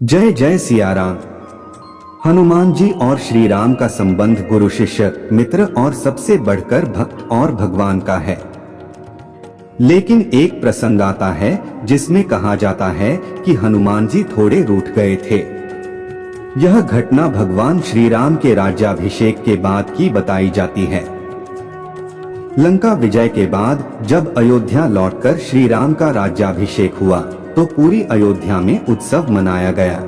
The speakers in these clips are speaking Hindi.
जय जय सिया राम। हनुमान जी और श्री राम का संबंध गुरु शिष्य मित्र और सबसे बढ़कर भक्त और भगवान का है। लेकिन एक प्रसंग आता है जिसमें कहा जाता है कि हनुमान जी थोड़े रूठ गए थे। यह घटना भगवान श्री राम के राज्याभिषेक के बाद की बताई जाती है। लंका विजय के बाद जब अयोध्या लौटकर श्री राम का राज्याभिषेक हुआ तो पूरी अयोध्या में उत्सव मनाया गया।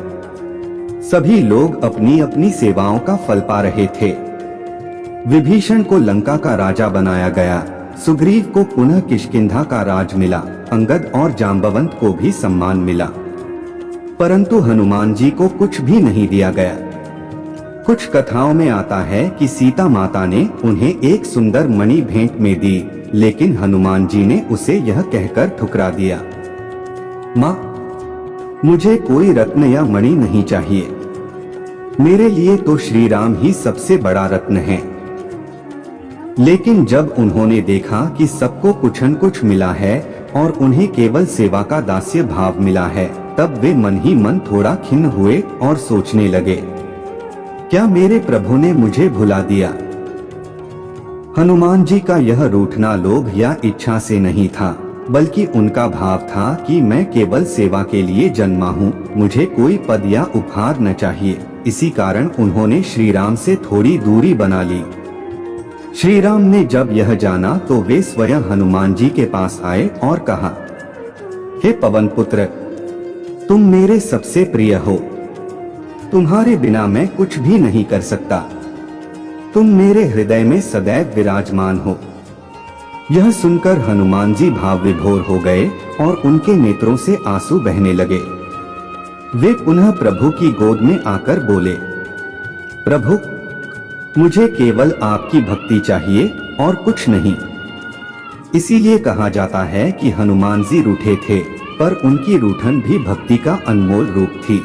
सभी लोग अपनी अपनी सेवाओं का फल पा रहे थे। विभीषण को लंका का राजा बनाया गया, सुग्रीव को पुनः किष्किंधा का राज मिला, अंगद और जाम्बवंत को भी सम्मान मिला, परंतु हनुमान जी को कुछ भी नहीं दिया गया। कुछ कथाओं में आता है कि सीता माता ने उन्हें एक सुंदर मणि भेंट में दी, लेकिन हनुमान जी ने उसे यह कहकर ठुकरा दिया, माँ, मुझे कोई रत्न या मणि नहीं चाहिए, मेरे लिए तो श्री राम ही सबसे बड़ा रत्न है। लेकिन जब उन्होंने देखा कि सबको कुछ न कुछ मिला है और उन्हें केवल सेवा का दास्य भाव मिला है, तब वे मन ही मन थोड़ा खिन्न हुए और सोचने लगे, क्या मेरे प्रभु ने मुझे भुला दिया? हनुमान जी का यह रूठना लोभ या इच्छा से नहीं था, बल्कि उनका भाव था कि मैं केवल सेवा के लिए जन्मा हूँ, मुझे कोई पद या उपहार न चाहिए। इसी कारण उन्होंने श्री राम से थोड़ी दूरी बना ली। श्री राम ने जब यह जाना तो वे स्वयं हनुमान जी के पास आए और कहा, हे पवन पुत्र, तुम मेरे सबसे प्रिय हो, तुम्हारे बिना मैं कुछ भी नहीं कर सकता, तुम मेरे हृदय में सदैव विराजमान हो। यह सुनकर हनुमान जी भाव विभोर हो गए और उनके नेत्रों से आंसू बहने लगे। वे पुनः प्रभु की गोद में आकर बोले, प्रभु, मुझे केवल आपकी भक्ति चाहिए और कुछ नहीं। इसीलिए कहा जाता है कि हनुमान जी रूठे थे, पर उनकी रूठन भी भक्ति का अनमोल रूप थी।